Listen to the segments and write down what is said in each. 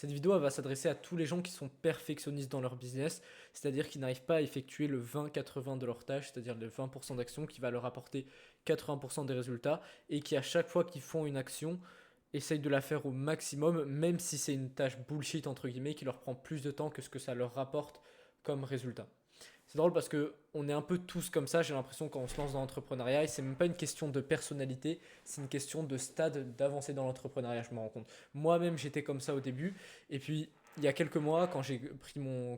Cette vidéo elle va s'adresser à tous les gens qui sont perfectionnistes dans leur business, c'est-à-dire qui n'arrivent pas à effectuer le 20-80 de leur tâche, c'est-à-dire le 20% d'action qui va leur apporter 80% des résultats et qui à chaque fois qu'ils font une action, essayent de la faire au maximum, même si c'est une tâche bullshit entre guillemets qui leur prend plus de temps que ce que ça leur rapporte comme résultat. C'est drôle parce que on est un peu tous comme ça, j'ai l'impression quand on se lance dans l'entrepreneuriat, et c'est même pas une question de personnalité, c'est une question de stade d'avancée dans l'entrepreneuriat, je me rends compte. Moi-même j'étais comme ça au début, et puis il y a quelques mois, quand j'ai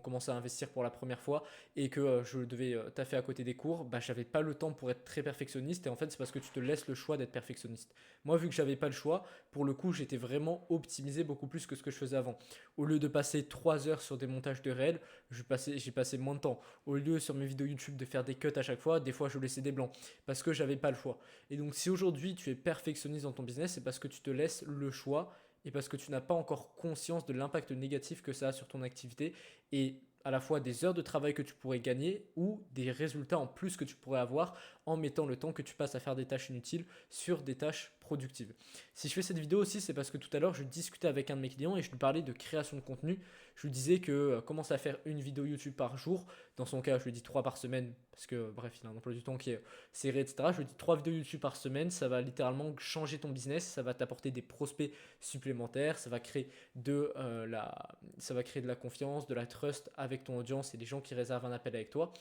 commencé à investir pour la première fois et que je devais taffer à côté des cours, bah j'avais pas le temps pour être très perfectionniste et en fait c'est parce que tu te laisses le choix d'être perfectionniste. Moi vu que j'avais pas le choix, pour le coup j'étais vraiment optimisé beaucoup plus que ce que je faisais avant. Au lieu de passer 3 heures sur des montages de réels, j'ai passé moins de temps. Au lieu sur mes vidéos YouTube de faire des cuts à chaque fois, des fois je laissais des blancs parce que j'avais pas le choix. Et donc si aujourd'hui tu es perfectionniste dans ton business, c'est parce que tu te laisses le choix et parce que tu n'as pas encore conscience de l'impact négatif que ça a sur ton activité et à la fois des heures de travail que tu pourrais gagner ou des résultats en plus que tu pourrais avoir en mettant le temps que tu passes à faire des tâches inutiles sur des tâches productives. Si je fais cette vidéo aussi, c'est parce que tout à l'heure, je discutais avec un de mes clients et je lui parlais de création de contenu. Je lui disais que commencer à faire une vidéo YouTube par jour, dans son cas, je lui dis 3 par semaine, parce que bref, il a un emploi du temps qui est serré, etc. Je lui dis 3 vidéos YouTube par semaine, ça va littéralement changer ton business, ça va t'apporter des prospects supplémentaires, ça va créer de la confiance, de la trust avec ton audience et les gens qui réservent un appel avec toi.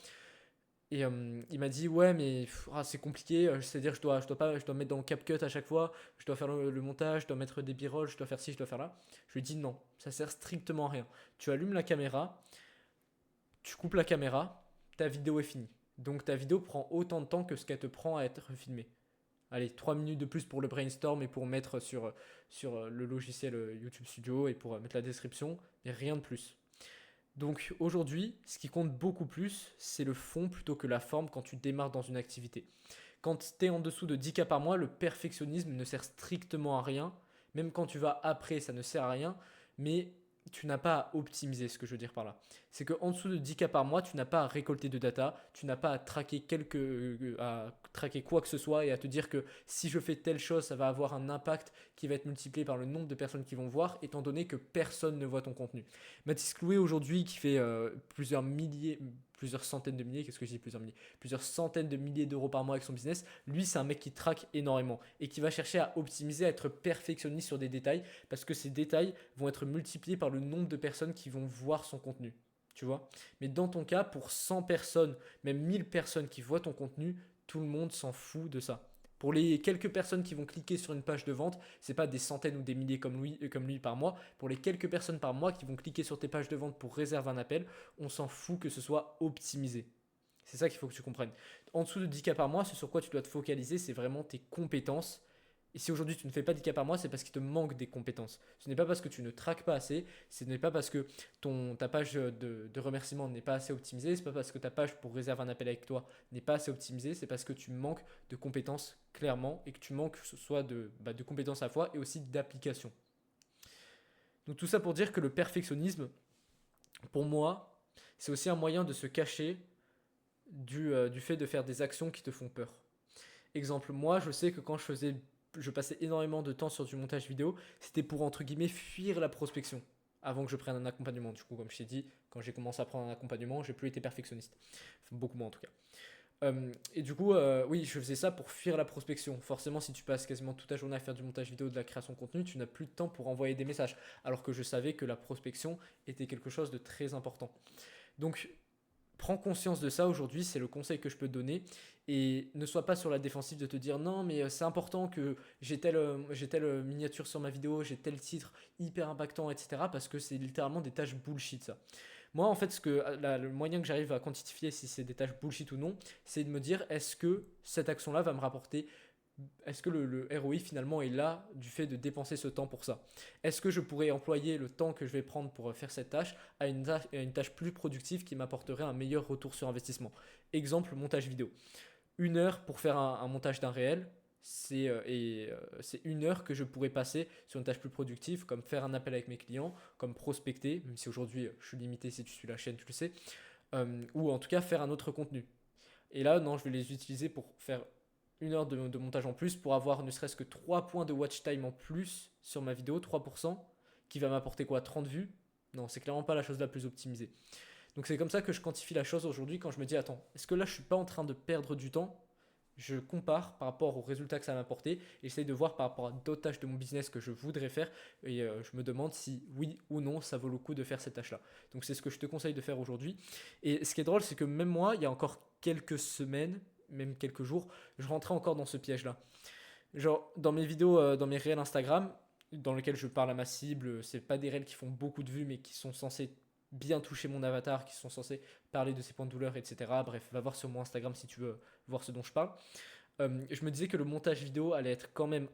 Et il m'a dit ouais mais c'est compliqué, c'est-à-dire je dois mettre dans le CapCut à chaque fois, je dois faire le montage, je dois mettre des b-rolls, je dois faire ci, je dois faire là. Je lui ai dit non, ça sert strictement à rien. Tu allumes la caméra, tu coupes la caméra, ta vidéo est finie. Donc ta vidéo prend autant de temps que ce qu'elle te prend à être filmée. Allez, 3 minutes de plus pour le brainstorm et pour mettre sur le logiciel YouTube Studio et pour mettre la description, mais rien de plus. Donc aujourd'hui, ce qui compte beaucoup plus, c'est le fond plutôt que la forme quand tu démarres dans une activité. Quand tu es en dessous de 10 cas par mois, le perfectionnisme ne sert strictement à rien. Même quand tu vas après, ça ne sert à rien. Mais tu n'as pas à optimiser, ce que je veux dire par là. C'est qu'en dessous de 10 cas par mois, tu n'as pas à récolter de data, tu n'as pas à traquer quoi que ce soit et à te dire que si je fais telle chose, ça va avoir un impact qui va être multiplié par le nombre de personnes qui vont voir, étant donné que personne ne voit ton contenu. Mathis Clouet aujourd'hui, qui fait plusieurs centaines de milliers, qu'est-ce que je dis plusieurs milliers, plusieurs centaines de milliers d'euros par mois avec son business, lui c'est un mec qui traque énormément et qui va chercher à optimiser, à être perfectionniste sur des détails parce que ces détails vont être multipliés par le nombre de personnes qui vont voir son contenu. Tu vois. Mais dans ton cas, pour 100 personnes, même 1000 personnes qui voient ton contenu, tout le monde s'en fout de ça. Pour les quelques personnes qui vont cliquer sur une page de vente, c'est pas des centaines ou des milliers comme lui par mois. Pour les quelques personnes par mois qui vont cliquer sur tes pages de vente pour réserver un appel, on s'en fout que ce soit optimisé. C'est ça qu'il faut que tu comprennes. En dessous de 10 cas par mois, ce sur quoi tu dois te focaliser, c'est vraiment tes compétences. Et si aujourd'hui tu ne fais pas 10 cas par mois, c'est parce qu'il te manque des compétences. Ce n'est pas parce que tu ne traques pas assez, ce n'est pas parce que ta page de remerciement n'est pas assez optimisée, c'est pas parce que ta page pour réserver un appel avec toi n'est pas assez optimisée, c'est parce que tu manques de compétences clairement et que tu manques soit de compétences à la fois et aussi d'application. Donc tout ça pour dire que le perfectionnisme, pour moi, c'est aussi un moyen de se cacher du fait de faire des actions qui te font peur. Exemple, moi, je sais que quand je passais énormément de temps sur du montage vidéo, c'était pour, entre guillemets, fuir la prospection avant que je prenne un accompagnement. Du coup, comme je t'ai dit, quand j'ai commencé à prendre un accompagnement, j'ai plus été perfectionniste. Enfin, beaucoup moins en tout cas. Et du coup, oui, je faisais ça pour fuir la prospection. Forcément, si tu passes quasiment toute ta journée à faire du montage vidéo, de la création de contenu, tu n'as plus de temps pour envoyer des messages. Alors que je savais que la prospection était quelque chose de très important. Donc, prends conscience de ça aujourd'hui, c'est le conseil que je peux te donner. Et ne sois pas sur la défensive de te dire non, mais c'est important que j'ai telle miniature sur ma vidéo, j'ai tel titre hyper impactant, etc. Parce que c'est littéralement des tâches bullshit ça. Moi, en fait, le moyen que j'arrive à quantifier si c'est des tâches bullshit ou non, c'est de me dire est-ce que cette action-là va me rapporter, est-ce que le ROI finalement est là du fait de dépenser ce temps pour ça? Est-ce que je pourrais employer le temps que je vais prendre pour faire cette tâche à une tâche plus productive qui m'apporterait un meilleur retour sur investissement? Exemple, montage vidéo. 1 heure pour faire un montage d'un réel, c'est 1 heure que je pourrais passer sur une tâche plus productive, comme faire un appel avec mes clients, comme prospecter, même si aujourd'hui je suis limité si tu suis la chaîne, tu le sais, ou en tout cas faire un autre contenu. Et là, non, je vais les utiliser pour faire 1 heure de montage en plus pour avoir ne serait-ce que 3 points de watch time en plus sur ma vidéo, 3%, qui va m'apporter quoi, 30 vues? Non, c'est clairement pas la chose la plus optimisée. Donc c'est comme ça que je quantifie la chose aujourd'hui quand je me dis, attends, est-ce que là je suis pas en train de perdre du temps? Je compare par rapport aux résultats que ça m'a apporté et j'essaye de voir par rapport à d'autres tâches de mon business que je voudrais faire et je me demande si oui ou non ça vaut le coup de faire cette tâche-là. Donc c'est ce que je te conseille de faire aujourd'hui. Et ce qui est drôle, c'est que même moi, il y a encore quelques semaines, même quelques jours, je rentrais encore dans ce piège-là. Genre dans mes vidéos, dans mes réels Instagram, dans lesquels je parle à ma cible, c'est pas des réels qui font beaucoup de vues mais qui sont censés bien toucher mon avatar, qui sont censés parler de ses points de douleur, etc. Bref, va voir sur mon Instagram si tu veux voir ce dont je parle. Je me disais que le montage vidéo allait être quand même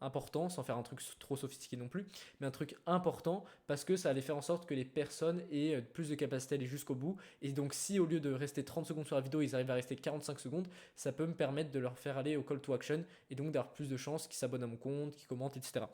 important, sans faire un truc trop sophistiqué non plus, mais un truc important parce que ça allait faire en sorte que les personnes aient plus de capacité à aller jusqu'au bout. Et donc si au lieu de rester 30 secondes sur la vidéo, ils arrivent à rester 45 secondes, ça peut me permettre de leur faire aller au call to action et donc d'avoir plus de chances qu'ils s'abonnent à mon compte, qu'ils commentent, etc.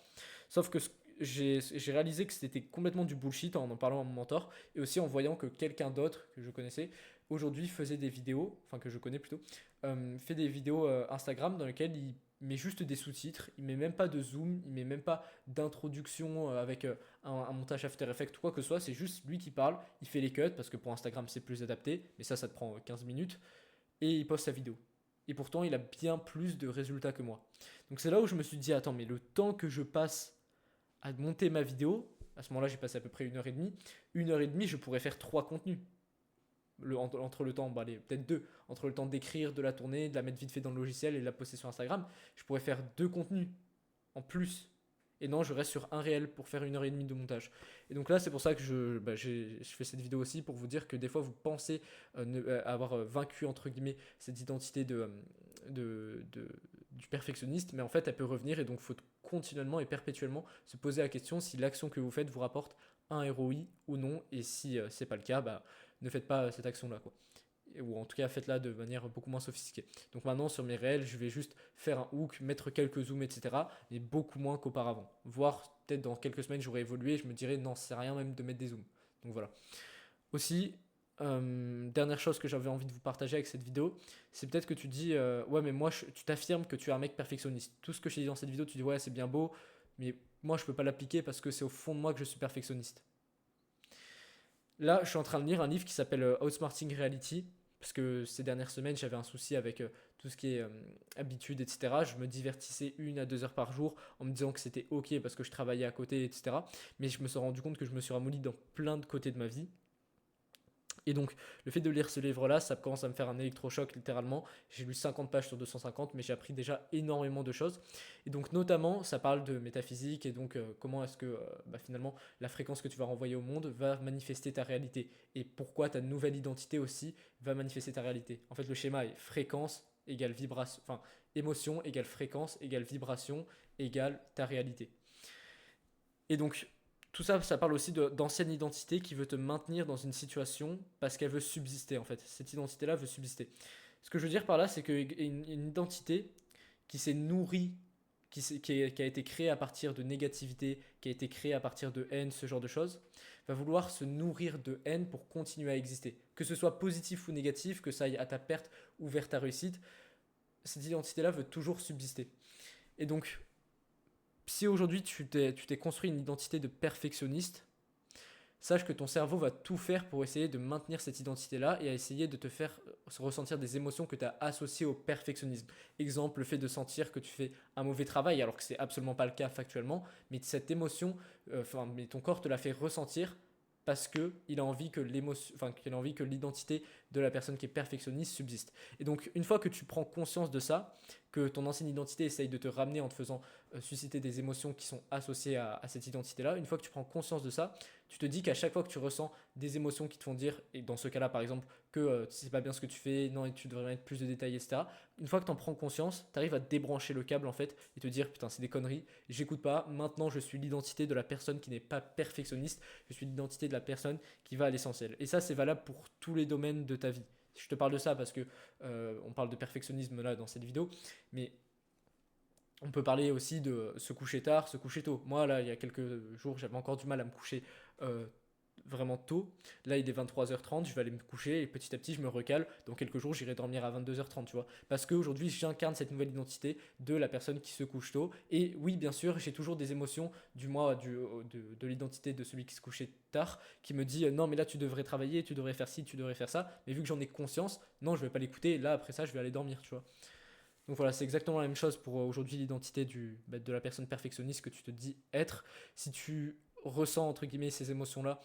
Sauf que j'ai réalisé que c'était complètement du bullshit en parlant à mon mentor et aussi en voyant que quelqu'un d'autre que je connaissais aujourd'hui faisait des vidéos, enfin que je connais plutôt, fait des vidéos Instagram dans lesquelles il met juste des sous-titres, il met même pas de zoom, il met même pas d'introduction avec un montage After Effects ou quoi que ce soit, c'est juste lui qui parle, il fait les cuts parce que pour Instagram c'est plus adapté, mais ça te prend 15 minutes, et il poste sa vidéo. Et pourtant il a bien plus de résultats que moi. Donc c'est là où je me suis dit, attends, mais le temps que je passe à monter ma vidéo, à ce moment-là j'ai passé à peu près 1 heure et demie, 1 heure et demie je pourrais faire 3 contenus entre le temps, bah, peut-être deux, entre le temps d'écrire, de la tourner, de la mettre vite fait dans le logiciel et de la poster sur Instagram, je pourrais faire 2 contenus en plus. Et non, je reste sur un réel pour faire 1 heure et demie de montage. Et donc là, c'est pour ça que je fais cette vidéo aussi pour vous dire que des fois, vous pensez avoir vaincu, entre guillemets, cette identité du perfectionniste, mais en fait, elle peut revenir et donc il faut continuellement et perpétuellement se poser la question si l'action que vous faites vous rapporte un ROI ou non. Et si c'est pas le cas, bah, ne faites pas cette action-là, quoi. Ou en tout cas, faites-la de manière beaucoup moins sophistiquée. Donc maintenant, sur mes réels, je vais juste faire un hook, mettre quelques zooms, etc. Mais beaucoup moins qu'auparavant. Voire, peut-être dans quelques semaines, j'aurai évolué et je me dirais, non, c'est rien même de mettre des zooms. Donc voilà. Aussi, dernière chose que j'avais envie de vous partager avec cette vidéo, c'est peut-être que tu dis, ouais, mais moi, tu t'affirmes que tu es un mec perfectionniste. Tout ce que je t'ai dit dans cette vidéo, tu dis, ouais, c'est bien beau, mais moi, je peux pas l'appliquer parce que c'est au fond de moi que je suis perfectionniste. Là, je suis en train de lire un livre qui s'appelle Outsmarting Reality, parce que ces dernières semaines, j'avais un souci avec tout ce qui est habitude, etc. Je me divertissais 1 à 2 heures par jour en me disant que c'était ok parce que je travaillais à côté, etc. Mais je me suis rendu compte que je me suis ramolli dans plein de côtés de ma vie. Et donc, le fait de lire ce livre-là, ça commence à me faire un électrochoc littéralement. J'ai lu 50 pages sur 250, mais j'ai appris déjà énormément de choses. Et donc, notamment, ça parle de métaphysique et donc comment est-ce que finalement la fréquence que tu vas renvoyer au monde va manifester ta réalité. Et pourquoi ta nouvelle identité aussi va manifester ta réalité. En fait, le schéma est fréquence égale vibration, enfin, émotion égale fréquence égale vibration égale ta réalité. Et donc, tout ça, ça parle aussi d'ancienne identité qui veut te maintenir dans une situation parce qu'elle veut subsister en fait. Cette identité-là veut subsister. Ce que je veux dire par là, c'est qu'une identité qui s'est nourrie, qui a été créée à partir de négativité, qui a été créée à partir de haine, ce genre de choses, va vouloir se nourrir de haine pour continuer à exister. Que ce soit positif ou négatif, que ça aille à ta perte ou vers ta réussite, cette identité-là veut toujours subsister. Et donc, si aujourd'hui tu t'es construit une identité de perfectionniste, sache que ton cerveau va tout faire pour essayer de maintenir cette identité-là et à essayer de te faire ressentir des émotions que tu as associées au perfectionnisme. Exemple, le fait de sentir que tu fais un mauvais travail, alors que c'est absolument pas le cas factuellement, mais cette émotion, mais ton corps te la fait ressentir parce qu'il a envie que l'émotion, enfin, qu'il a envie que l'identité de la personne qui est perfectionniste subsiste. Et donc, une fois que tu prends conscience de ça, que ton ancienne identité essaye de te ramener en te faisant susciter des émotions qui sont associées à cette identité-là, une fois que tu prends conscience de ça, tu te dis qu'à chaque fois que tu ressens des émotions qui te font dire, et dans ce cas-là par exemple, que c'est pas bien ce que tu fais, non, et tu devrais mettre plus de détails, etc. Une fois que tu en prends conscience, tu arrives à débrancher le câble en fait et te dire putain, c'est des conneries, j'écoute pas, maintenant je suis l'identité de la personne qui n'est pas perfectionniste, je suis l'identité de la personne qui va à l'essentiel. Et ça, c'est valable pour tous les domaines de ta vie. Je te parle de ça parce que on parle de perfectionnisme là dans cette vidéo, mais on peut parler aussi de se coucher tard, se coucher tôt. Moi, là, il y a quelques jours, j'avais encore du mal à me coucher vraiment tôt. Là, il est 23h30, je vais aller me coucher et petit à petit, je me recale. Dans quelques jours, j'irai dormir à 22h30, tu vois. Parce qu'aujourd'hui, j'incarne cette nouvelle identité de la personne qui se couche tôt. Et oui, bien sûr, j'ai toujours des émotions du moi, de l'identité de celui qui se couchait tard, qui me dit non, mais là, tu devrais travailler, tu devrais faire ci, tu devrais faire ça. Mais vu que j'en ai conscience, non, je vais pas l'écouter. Là, après ça, je vais aller dormir, tu vois. Donc voilà, c'est exactement la même chose pour aujourd'hui l'identité de la personne perfectionniste que tu te dis être. Si tu ressens entre guillemets ces émotions-là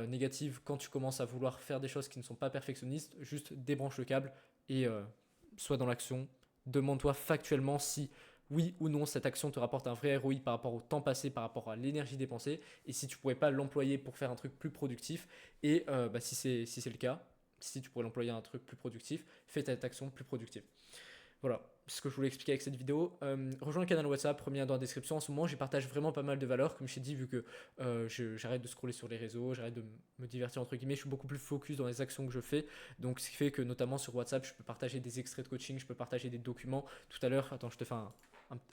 négatives quand tu commences à vouloir faire des choses qui ne sont pas perfectionnistes, juste débranche le câble et sois dans l'action. Demande-toi factuellement si oui ou non cette action te rapporte un vrai ROI par rapport au temps passé, par rapport à l'énergie dépensée, et si tu pourrais pas l'employer pour faire un truc plus productif. Et si c'est le cas, si tu pourrais l'employer à un truc plus productif, fais cette action plus productive. Voilà, c'est ce que je voulais expliquer avec cette vidéo. Rejoins le canal WhatsApp, premier lien dans la description. En ce moment, j'y partage vraiment pas mal de valeurs. Comme je t'ai dit, vu que j'arrête de scroller sur les réseaux, j'arrête de me divertir entre guillemets, je suis beaucoup plus focus dans les actions que je fais. Donc, ce qui fait que notamment sur WhatsApp, je peux partager des extraits de coaching, je peux partager des documents. Tout à l'heure, attends, je te fais un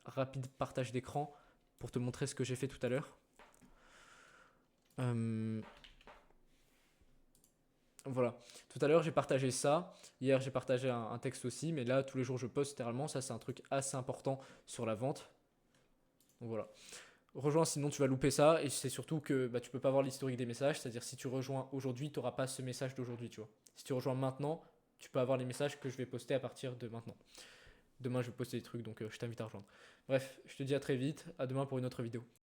rapide partage d'écran pour te montrer ce que j'ai fait tout à l'heure. Voilà. Tout à l'heure, j'ai partagé ça. Hier, j'ai partagé un texte aussi. Mais là, tous les jours, je poste littéralement. Ça, c'est un truc assez important sur la vente. Donc voilà. Rejoins, sinon tu vas louper ça. Et c'est surtout que tu peux pas voir l'historique des messages. C'est-à-dire, si tu rejoins aujourd'hui, tu n'auras pas ce message d'aujourd'hui, tu vois. Si tu rejoins maintenant, tu peux avoir les messages que je vais poster à partir de maintenant. Demain, je vais poster des trucs, donc je t'invite à rejoindre. Bref, je te dis à très vite. À demain pour une autre vidéo.